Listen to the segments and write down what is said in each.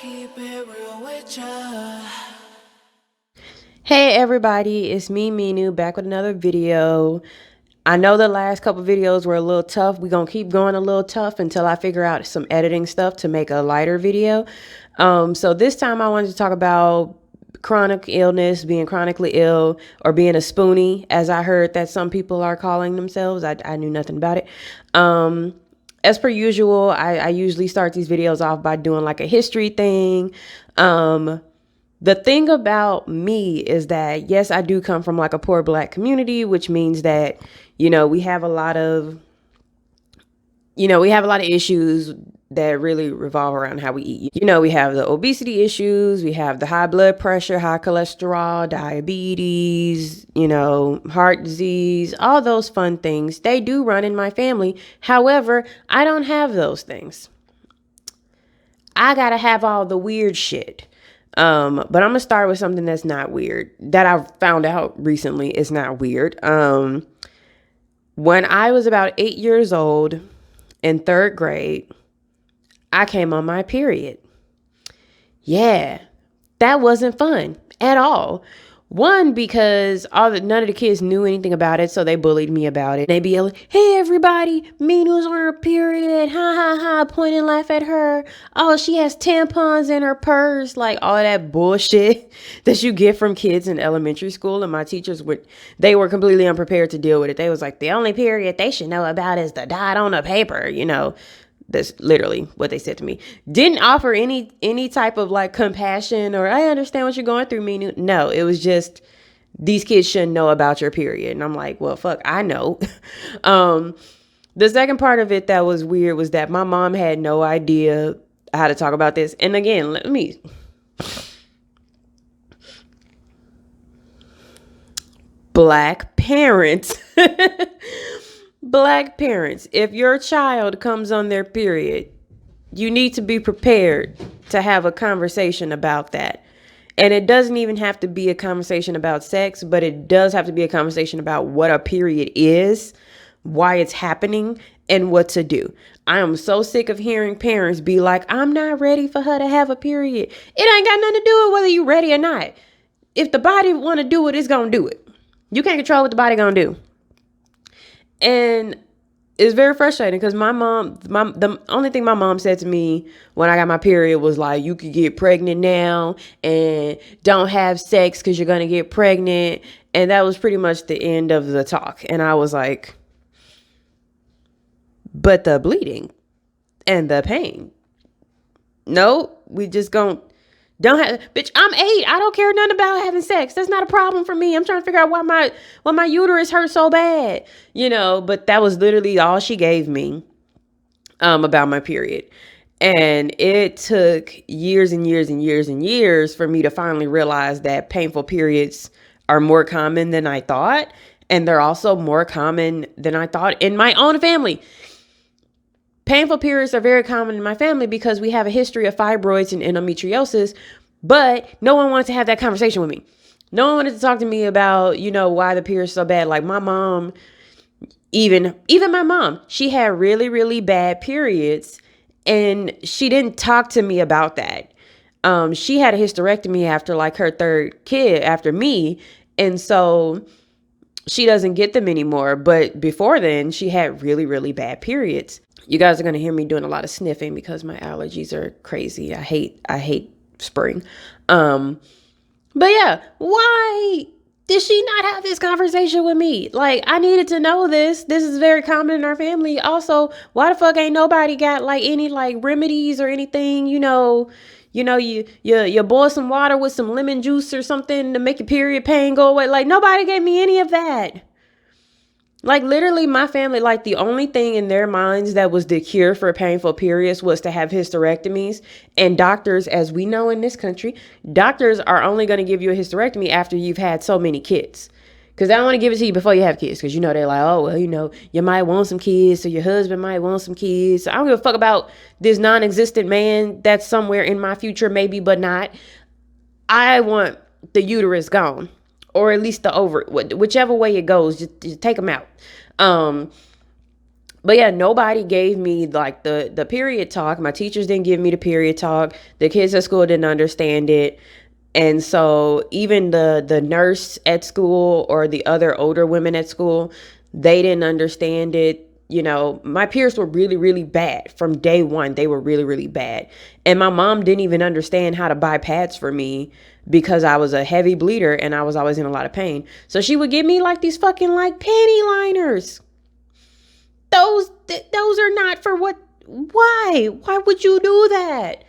keep it real with ya. Hey everybody, it's me, Minu, back with another video. I know the last couple videos were a little tough. We're going to keep going a little tough until I figure out some editing stuff to make a lighter video. So this time I wanted to talk about chronic illness, being chronically ill, or being a spoonie, as I heard that some people are calling themselves. I knew nothing about it. As per usual, I usually start these videos off by doing like a history thing. The thing about me is that, yes, I do come from like a poor black community, which means that, we have a lot of, issues that really revolve around how we eat. We have the obesity issues, we have the high blood pressure, high cholesterol, diabetes, heart disease, all those fun things. They do run in my family. However, I don't have those things. I gotta have all the weird shit. But I'm gonna start with something that's not weird, that I found out recently is not weird. When I was about 8 years old in third grade, I came on my period. Yeah, that wasn't fun at all. One, because none of the kids knew anything about it, so they bullied me about it. They'd be yelling, "Hey everybody, Minu's on her period, ha ha ha," point and laugh at her. "Oh, she has tampons in her purse," like all of that bullshit that you get from kids in elementary school. And my teachers they were completely unprepared to deal with it. They was like, the only period they should know about is the dot on the paper. That's literally what they said to me. Didn't offer any type of like compassion or I understand what you're going through, Minu. No, it was just these kids shouldn't know about your period. And I'm like, well, fuck, I know. The second part of it that was weird was that my mom had no idea how to talk about this. And again, Black parents. Black parents, if your child comes on their period, you need to be prepared to have a conversation about that. And it doesn't even have to be a conversation about sex, but it does have to be a conversation about what a period is, why it's happening, and what to do. I am so sick of hearing parents be like, "I'm not ready for her to have a period." It ain't got nothing to do with whether you ready or not. If the body want to do it, it's going to do it. You can't control what the body going to do. And it's very frustrating because the only thing my mom said to me when I got my period was like, "You could get pregnant now and don't have sex because you're going to get pregnant." And that was pretty much the end of the talk. And I was like, but the bleeding and the pain. No, we just don't have, bitch, I'm 8. I don't care nothing about having sex. That's not a problem for me. I'm trying to figure out why my uterus hurts so bad, but that was literally all she gave me, about my period. And it took years and years and years and years for me to finally realize that painful periods are more common than I thought. And they're also more common than I thought in my own family. Painful periods are very common in my family because we have a history of fibroids and endometriosis, but no one wanted to have that conversation with me. No one wanted to talk to me about, why the period's so bad. Like my mom, even my mom, she had really, really bad periods and she didn't talk to me about that. She had a hysterectomy after like her third kid after me. And so she doesn't get them anymore. But before then, she had really, really bad periods. You guys are going to hear me doing a lot of sniffing because my allergies are crazy. I hate spring. But yeah, why did she not have this conversation with me? Like, I needed to know this. This is very common in our family. Also, why the fuck ain't nobody got like any like remedies or anything, you boil some water with some lemon juice or something to make your period pain go away. Like, nobody gave me any of that. Like, literally, my family, like, the only thing in their minds that was the cure for painful periods was to have hysterectomies. And doctors, as we know in this country, doctors are only going to give you a hysterectomy after you've had so many kids. Because they don't want to give it to you before you have kids. Because, they're like, oh, well, you might want some kids. So your husband might want some kids. So I don't give a fuck about this non-existent man that's somewhere in my future, maybe, but not. I want the uterus gone. Or at least the ovary, whichever way it goes, just take them out. But yeah, nobody gave me like the period talk. My teachers didn't give me the period talk. The kids at school didn't understand it. And so even the nurse at school or the other older women at school, they didn't understand it. You know, my periods were really, really bad from day one. They were really, really bad. And my mom didn't even understand how to buy pads for me because I was a heavy bleeder and I was always in a lot of pain. So she would give me like these fucking like panty liners. Those are not for what. Why would you do that?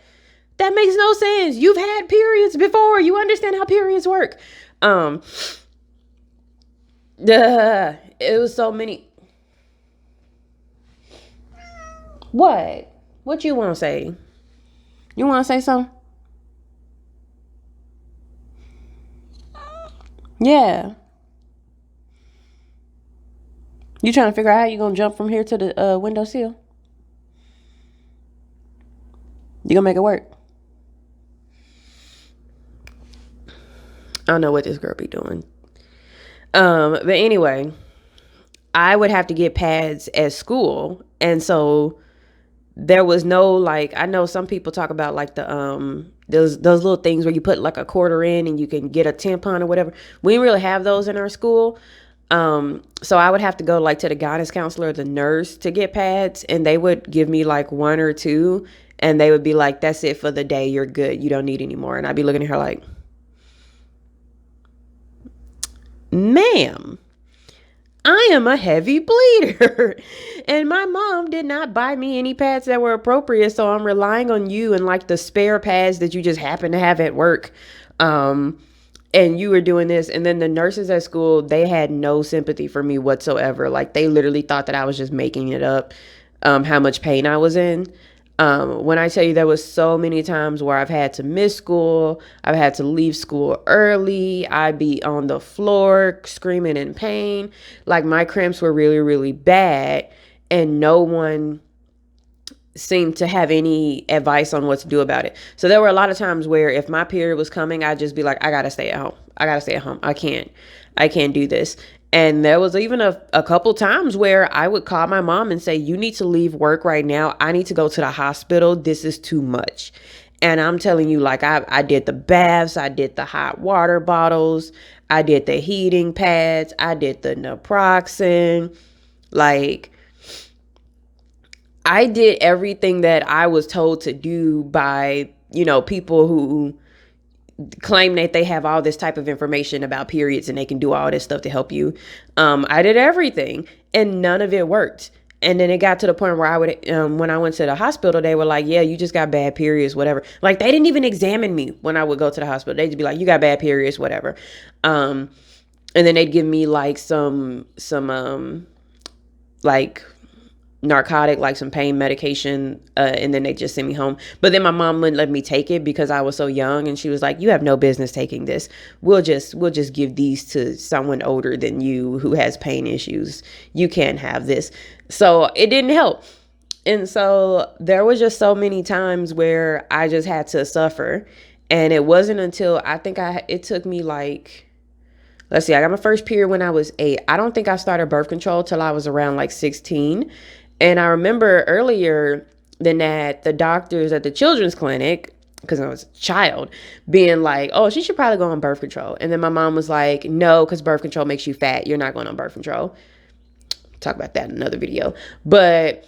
That makes no sense. You've had periods before. You understand how periods work. Um, it was so many. What you want to say? You want to say something? Yeah. You trying to figure out how you gonna jump from here to the windowsill? You gonna make it work? I don't know what this girl be doing. But anyway, I would have to get pads at school, and so there was no like, I know some people talk about like the those little things where you put like a quarter in and you can get a tampon or whatever. We didn't really have those in our school. So I would have to go like to the guidance counselor or the nurse to get pads, and they would give me like one or two, and they would be like, that's it for the day, you're good, you don't need any more. And I'd be looking at her like, ma'am, I am a heavy bleeder. And my mom did not buy me any pads that were appropriate. So I'm relying on you and like the spare pads that you just happen to have at work. And you were doing this. And then the nurses at school, they had no sympathy for me whatsoever. Like they literally thought that I was just making it up, how much pain I was in. When I tell you there was so many times where I've had to miss school, I've had to leave school early, I'd be on the floor screaming in pain. Like my cramps were really, really bad, and no one seemed to have any advice on what to do about it. So there were a lot of times where if my period was coming, I'd just be like, I gotta stay at home. I gotta stay at home. I can't do this. And there was even a couple times where I would call my mom and say, you need to leave work right now. I need to go to the hospital. This is too much. And I'm telling you, like I did the baths, I did the hot water bottles, I did the heating pads, I did the naproxen. Like I did everything that I was told to do by, people who claim that they have all this type of information about periods and they can do all this stuff to help you. I did everything and none of it worked. And then it got to the point where I would, when I went to the hospital, they were like, yeah, you just got bad periods, whatever. Like they didn't even examine me when I would go to the hospital. They'd just be like, you got bad periods, whatever. And then they'd give me like some like narcotic, like some pain medication, and then they just sent me home. But then my mom wouldn't let me take it because I was so young, and she was like, you have no business taking this. We'll just give these to someone older than you who has pain issues. You can't have this. So it didn't help. And so there was just so many times where I just had to suffer. And it wasn't until it took me like, let's see, I got my first period when I was 8. I don't think I started birth control till I was around like 16. And I remember earlier than that, the doctors at the children's clinic, because I was a child, being like, oh, she should probably go on birth control. And then my mom was like, no, because birth control makes you fat. You're not going on birth control. Talk about that in another video. But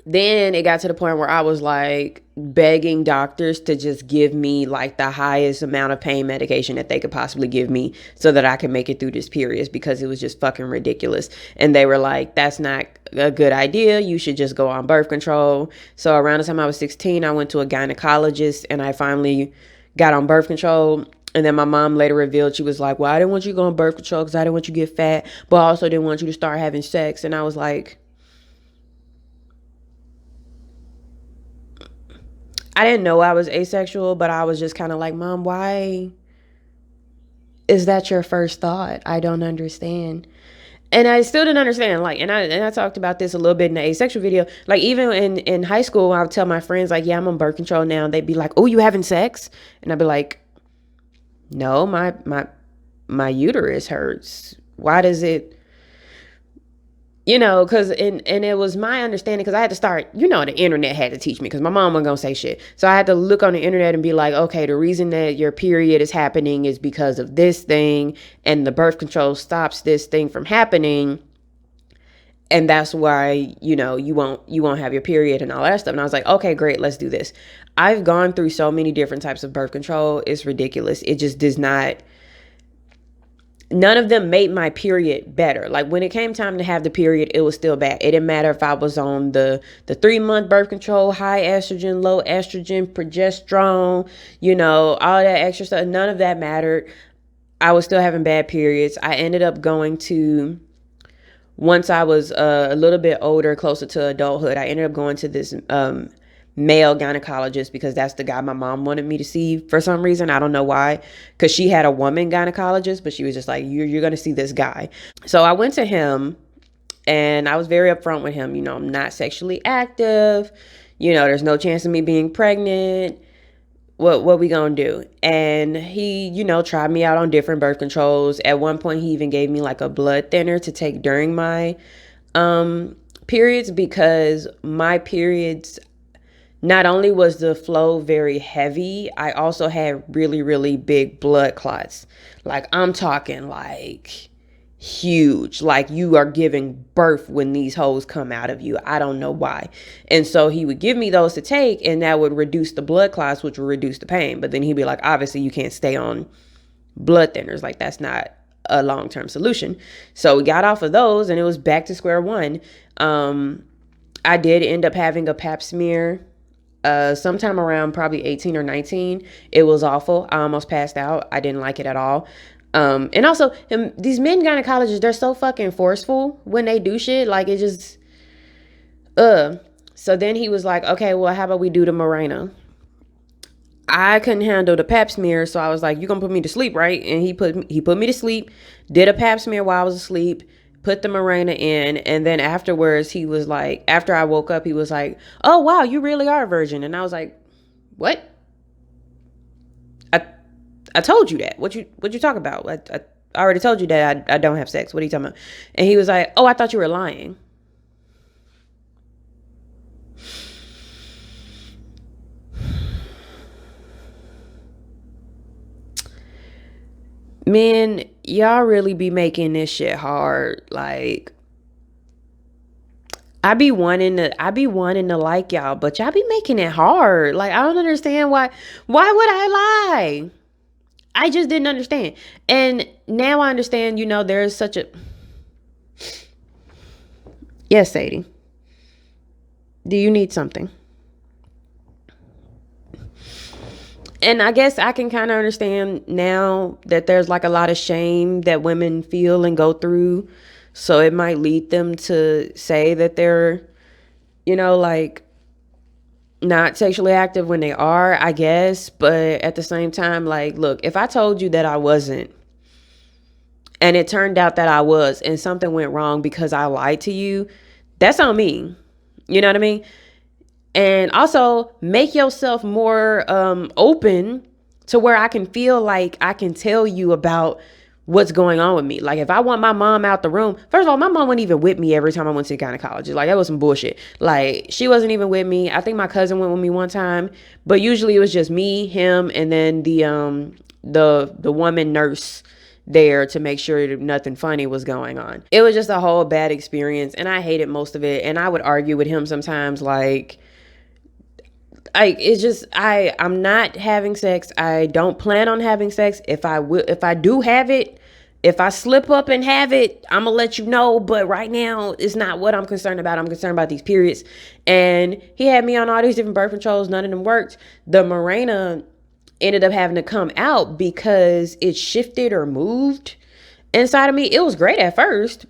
then it got to the point where I was like begging doctors to just give me like the highest amount of pain medication that they could possibly give me so that I could make it through this period, because it was just fucking ridiculous. And they were like, that's not a good idea. You should just go on birth control. So around the time I was 16, I went to a gynecologist and I finally got on birth control. And then my mom later revealed, she was like, well, I didn't want you to go on birth control because I didn't want you to get fat, but I also didn't want you to start having sex. And I was like, I didn't know I was asexual, but I was just kind of like, Mom, why is that your first thought? I don't understand. And I still didn't understand. Like, and I talked about this a little bit in the asexual video. Like, even in high school, I would tell my friends, like, yeah, I'm on birth control now. And they'd be like, oh, you having sex? And I'd be like, no, my uterus hurts. Why does it? because and it was my understanding, because I had to start, the internet had to teach me, because my mom wasn't gonna say shit. So I had to look on the internet and be like, okay, the reason that your period is happening is because of this thing, and the birth control stops this thing from happening, and that's why you won't have your period and all that stuff. And I was like, okay, great, let's do this. I've gone through so many different types of birth control, it's ridiculous. It just does not. None of them made my period better. Like, when it came time to have the period, it was still bad. It didn't matter if I was on the 3-month birth control, high estrogen, low estrogen, progesterone, all that extra stuff. None of that mattered. I was still having bad periods. I ended up going to, once I was a little bit older, closer to adulthood, I ended up going to this male gynecologist, because that's the guy my mom wanted me to see for some reason. I don't know why, because she had a woman gynecologist, but she was just like, you're going to see this guy. So I went to him, and I was very upfront with him. I'm not sexually active. There's no chance of me being pregnant. What we gonna do? And he, tried me out on different birth controls. At one point, he even gave me like a blood thinner to take during my periods, because my periods, not only was the flow very heavy, I also had really, really big blood clots. Like, I'm talking like huge, like you are giving birth when these hoes come out of you. I don't know why. And so he would give me those to take, and that would reduce the blood clots, which would reduce the pain. But then he'd be like, obviously you can't stay on blood thinners. Like, that's not a long-term solution. So we got off of those, and it was back to square one. I did end up having a pap smear sometime around probably 18 or 19. It was awful. I almost passed out. I didn't like it at all. And also, these men gynecologists, they're so fucking forceful when they do shit. Like, it just, So then he was like, okay, well, how about we do the Mirena? I couldn't handle the pap smear, so I was like, you gonna put me to sleep, right? And he put me to sleep, did a pap smear while I was asleep, put the Mirena in, and then afterwards, he was like, after I woke up, he was like, oh, wow, you really are a virgin. And I was like, what? I told you that. What you talking about? I already told you that I don't have sex. What are you talking about? And he was like, oh, I thought you were lying. Man, y'all really be making this shit hard. Like, I be wanting to like y'all, but y'all be making it hard. Like, I don't understand why would I lie? I just didn't understand. And now I understand, there's such a... Yes, Sadie. Do you need something? And I guess I can kind of understand now that there's like a lot of shame that women feel and go through. So it might lead them to say that they're, like, not sexually active when they are, I guess. But at the same time, like, look, if I told you that I wasn't, and it turned out that I was, and something went wrong because I lied to you, that's on me. You know what I mean? And also, make yourself more open to where I can feel like I can tell you about what's going on with me. Like, if I want my mom out the room, first of all, my mom wasn't even with me every time I went to the gynecologist. Like, that was some bullshit. Like, she wasn't even with me. I think my cousin went with me one time, but usually it was just me, him, and then the woman nurse there to make sure that nothing funny was going on. It was just a whole bad experience, and I hated most of it. And I would argue with him sometimes, like, it's just, I'm not having sex. I don't plan on having sex. If I do have it, if I slip up and have it, I'm gonna let you know. But right now, it's not what I'm concerned about. I'm concerned about these periods. And he had me on all these different birth controls. None of them worked. The Mirena ended up having to come out because it shifted or moved inside of me. It was great at first,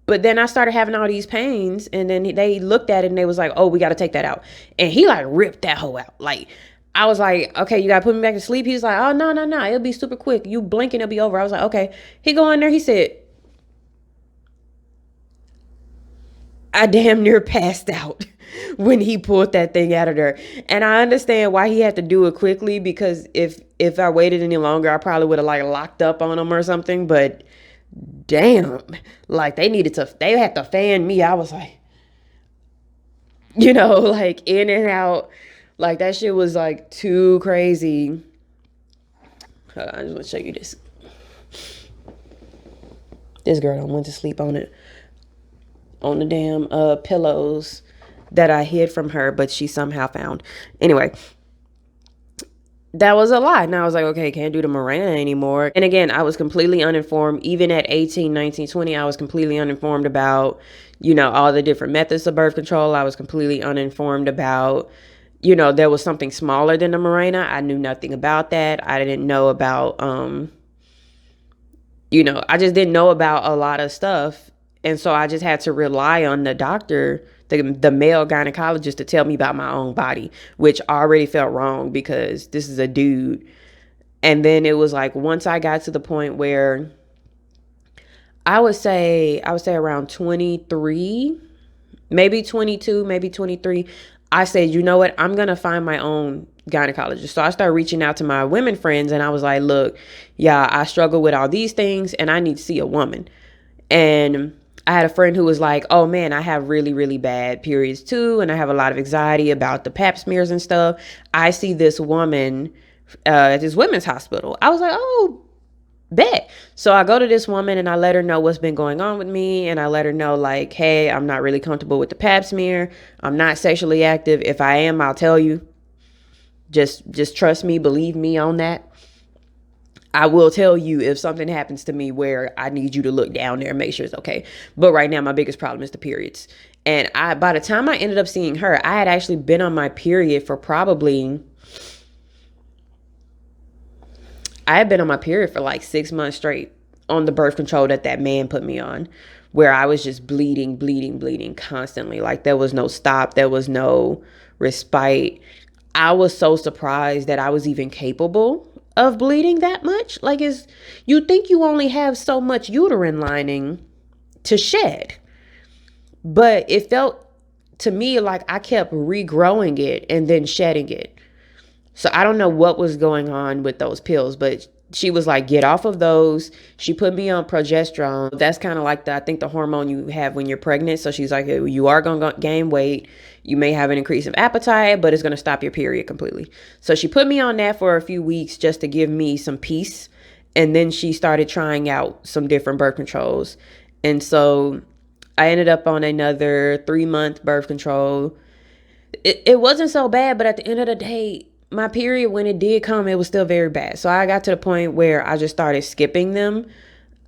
but then I started having all these pains, and then they looked at it and they was like, oh, we got to take that out. And he like ripped that hoe out. Like, I was like, okay, you got to put me back to sleep. He's like, oh, no. It'll be super quick. You blink and it'll be over. I was like, okay. He go in there. He said, I damn near passed out when he pulled that thing out of there. And I understand why he had to do it quickly, because if I waited any longer, I probably would have like locked up on him or something. But damn, like they had to fan me. I was like, like in and out. Like that shit was like too crazy. Hold on, I just want to show you this. This girl done went to sleep on the damn pillows that I hid from her, but she somehow found. Anyway, that was a lie. Now I was like, okay, can't do the Mirena anymore. And again, I was completely uninformed. Even at 18, 19, 20, I was completely uninformed about, all the different methods of birth control. I was completely uninformed about, there was something smaller than the Mirena. I knew nothing about that. I didn't know about, I just didn't know about a lot of stuff. And so I just had to rely on the doctor, the male gynecologist, to tell me about my own body, which already felt wrong because this is a dude. And then it was like, once I got to the point where I would say around 23, maybe 22, maybe 23, I said, you know what? I'm going to find my own gynecologist. So I started reaching out to my women friends and I was like, look, yeah, I struggle with all these things and I need to see a woman. And I had a friend who was like, oh man, I have really, really bad periods too. And I have a lot of anxiety about the pap smears and stuff. I see this woman at this women's hospital. I was like, oh, bet. So I go to this woman and I let her know what's been going on with me. And I let her know like, hey, I'm not really comfortable with the pap smear. I'm not sexually active. If I am, I'll tell you. Just trust me, believe me on that. I will tell you if something happens to me where I need you to look down there and make sure it's okay. But right now, my biggest problem is the periods. And by the time I ended up seeing her, I had actually been on my period for like 6 months straight on the birth control that man put me on, where I was just bleeding constantly. Like there was no stop. There was no respite. I was so surprised that I was even capable of bleeding that much. Like you think you only have so much uterine lining to shed, but it felt to me like I kept regrowing it and then shedding it. So I don't know what was going on with those pills, but she was like, get off of those. She put me on progesterone. That's kind of like I think the hormone you have when you're pregnant. So she's like, you are going to gain weight. You may have an increase of appetite, but it's going to stop your period completely. So she put me on that for a few weeks just to give me some peace. And then she started trying out some different birth controls. And so I ended up on another 3-month birth control. It wasn't so bad, but at the end of the day, my period, when it did come, it was still very bad. So I got to the point where I just started skipping them.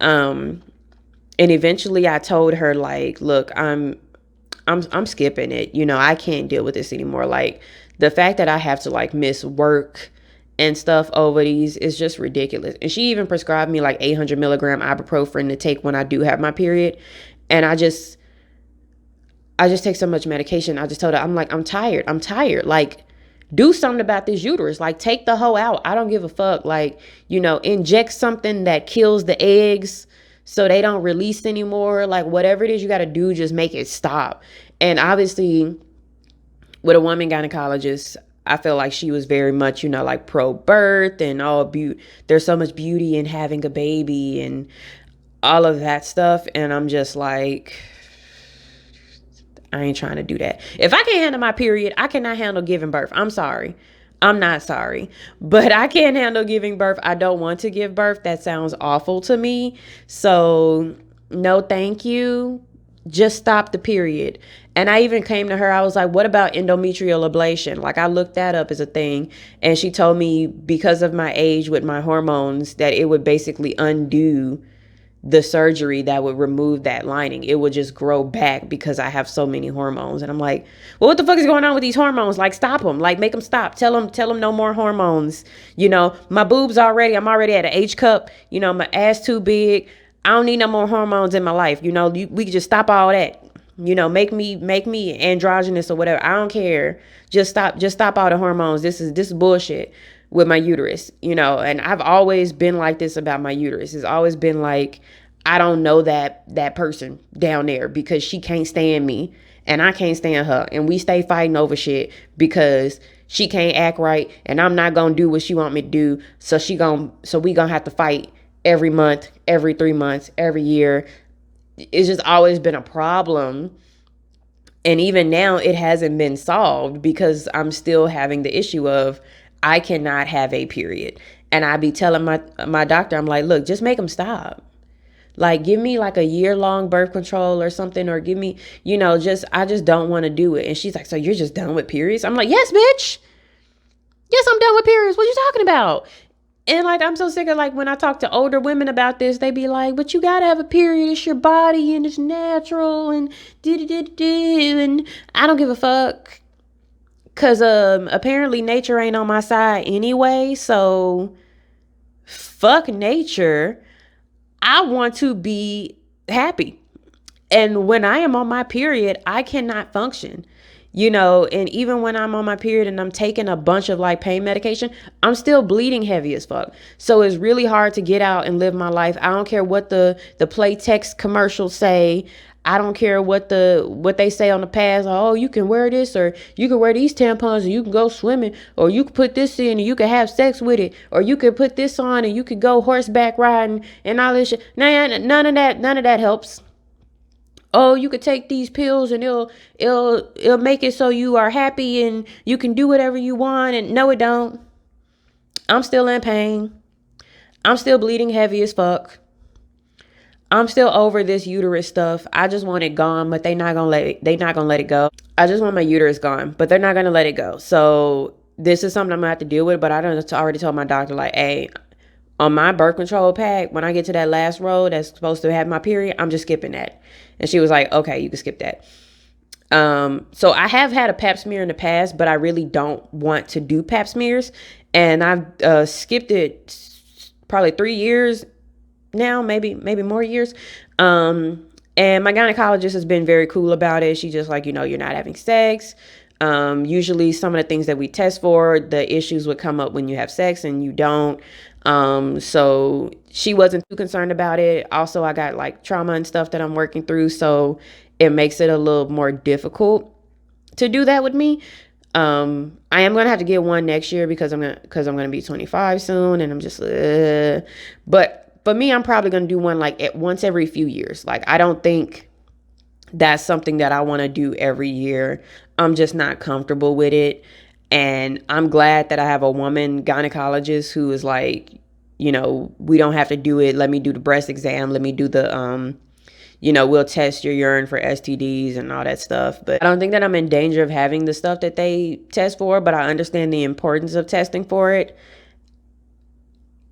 And eventually I told her like, look, I'm skipping it. I can't deal with this anymore. Like the fact that I have to like miss work and stuff over these is just ridiculous. And she even prescribed me like 800 milligram ibuprofen to take when I do have my period. And I just take so much medication. I just told her, I'm tired. Like, do something about this uterus. Like, take the hoe out. I don't give a fuck. Like, inject something that kills the eggs so they don't release anymore. Like, whatever it is you got to do, just make it stop. And obviously, with a woman gynecologist, I feel like she was very much, like pro-birth and all there's so much beauty in having a baby and all of that stuff. And I'm just like, I ain't trying to do that. If I can't handle my period, I cannot handle giving birth. I'm sorry. I'm not sorry, but I can't handle giving birth. I don't want to give birth. That sounds awful to me. So no, thank you. Just stop the period. And I even came to her. I was like, what about endometrial ablation? Like I looked that up as a thing. And she told me because of my age with my hormones that it would basically undo the surgery that would remove that lining. It would just grow back because I have so many hormones. And I'm like, well, what the fuck is going on with these hormones? Like, stop them. Like, make them stop. Tell them no more hormones. My boobs I'm already at an H cup. My ass too big. I don't need no more hormones in my life. We can just stop all that. Make me androgynous or whatever. I don't care. Just stop all the hormones. This is bullshit with my uterus, and I've always been like this about my uterus. It's always been like, I don't know that person down there because she can't stand me and I can't stand her. And we stay fighting over shit because she can't act right and I'm not going to do what she want me to do. So we going to have to fight every month, every 3 months, every year. It's just always been a problem. And even now, it hasn't been solved because I'm still having the issue of I cannot have a period. And I be telling my doctor, I'm like, look, just make them stop. Like, give me like a year-long birth control or something, or give me, I just don't want to do it. And she's like, so you're just done with periods? I'm like, yes, bitch. Yes, I'm done with periods. What you talking about? And like, I'm so sick of like when I talk to older women about this, they be like, but you gotta have a period. It's your body and it's natural and do. And I don't give a fuck. Cause apparently nature ain't on my side anyway. So fuck nature. I want to be happy. And when I am on my period, I cannot function. And even when I'm on my period and I'm taking a bunch of like pain medication, I'm still bleeding heavy as fuck. So it's really hard to get out and live my life. I don't care what the Playtex commercials say. I don't care what they say on the pads. Oh, you can wear this, or you can wear these tampons, and you can go swimming, or you can put this in and you can have sex with it, or you can put this on and you can go horseback riding and all this shit. None of that helps. Oh, you could take these pills and it'll make it so you are happy and you can do whatever you want. And no, it don't. I'm still in pain. I'm still bleeding heavy as fuck. I'm still over this uterus stuff. I just want it gone, but they not gonna let it go. I just want my uterus gone, but they're not gonna let it go. So this is something I'm gonna have to deal with. But I already told my doctor, like, hey, on my birth control pack, when I get to that last row that's supposed to have my period, I'm just skipping that. And she was like, okay, you can skip that. So I have had a pap smear in the past, but I really don't want to do pap smears. And I've skipped it probably 3 years now, maybe more years. And my gynecologist has been very cool about it. She just like, you're not having sex. Usually some of the things that we test for, the issues would come up when you have sex and you don't. So she wasn't too concerned about it. Also, I got like trauma and stuff that I'm working through. So it makes it a little more difficult to do that with me. I am going to have to get one next year because I'm going to be 25 soon, and I'm just, but for me, I'm probably going to do one like once every few years. Like, I don't think that's something that I want to do every year. I'm just not comfortable with it. And I'm glad that I have a woman gynecologist who is like, we don't have to do it. Let me do the breast exam. Let me do the, we'll test your urine for STDs and all that stuff. But I don't think that I'm in danger of having the stuff that they test for, but I understand the importance of testing for it.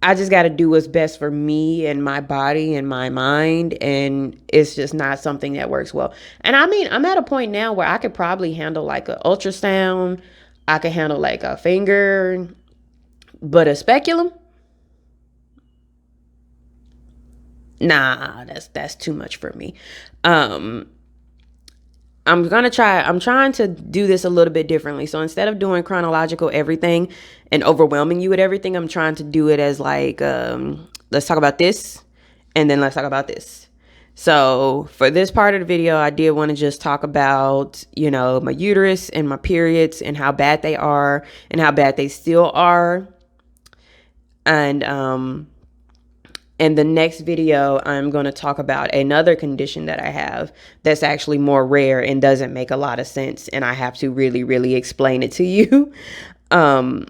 I just got to do what's best for me and my body and my mind. And it's just not something that works well. And I mean, I'm at a point now where I could probably handle like an ultrasound. I could handle like a finger, but a speculum? Nah, that's too much for me. I'm trying to do this a little bit differently. So instead of doing chronological everything and overwhelming you with everything, I'm trying to do it as like, let's talk about this and then let's talk about this. So for this part of the video, I did want to just talk about, my uterus and my periods and how bad they are and how bad they still are. And, in the next video, I'm going to talk about another condition that I have that's actually more rare and doesn't make a lot of sense. And I have to really, really explain it to you. So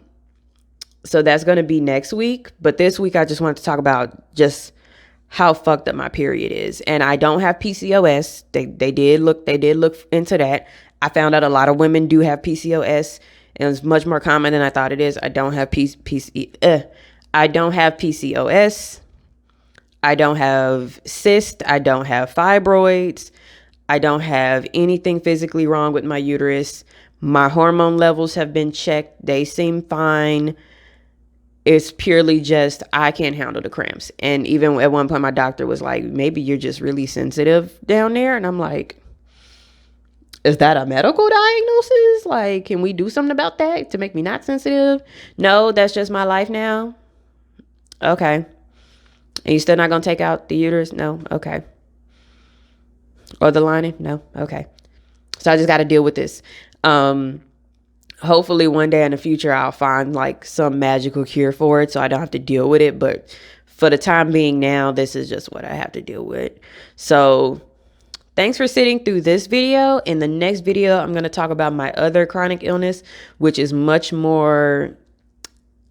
that's going to be next week. But this week, I just wanted to talk about just how fucked up my period is. And I don't have PCOS. They did look into that. I found out a lot of women do have PCOS. And it's much more common than I thought it is. I don't have I don't have PCOS. I don't have cysts. I don't have fibroids. I don't have anything physically wrong with my uterus. My hormone levels have been checked. They seem fine. It's purely just I can't handle the cramps. And even at one point, my doctor was like, maybe you're just really sensitive down there. And I'm like, is that a medical diagnosis? Like, can we do something about that to make me not sensitive? No, that's just my life now. Okay. And you still not going to take out the uterus? No. Okay. Or the lining? No. Okay. So I just got to deal with this. Hopefully one day in the future, I'll find like some magical cure for it so I don't have to deal with it. But for the time being now, this is just what I have to deal with. So thanks for sitting through this video. In the next video, I'm going to talk about my other chronic illness, which is much more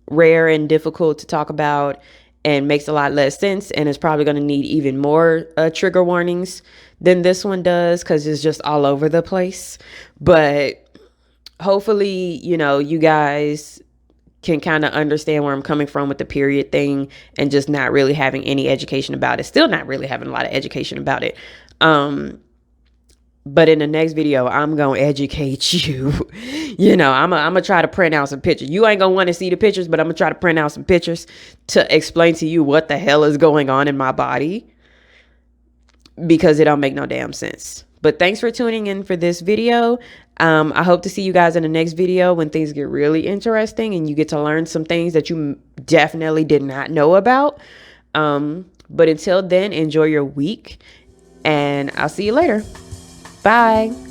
rare and difficult to talk about and makes a lot less sense, and it's probably going to need even more trigger warnings than this one does, because it's just all over the place. But hopefully, you know, you guys can kind of understand where I'm coming from with the period thing, and just not really having any education about it. Still not really having a lot of education about it. But in the next video, I'm going to educate you. You know, I'm going to try to print out some pictures. You ain't going to want to see the pictures, but I'm going to try to print out some pictures to explain to you what the hell is going on in my body, because it don't make no damn sense. But thanks for tuning in for this video. I hope to see you guys in the next video when things get really interesting and you get to learn some things that you definitely did not know about. But until then, enjoy your week, and I'll see you later. Bye.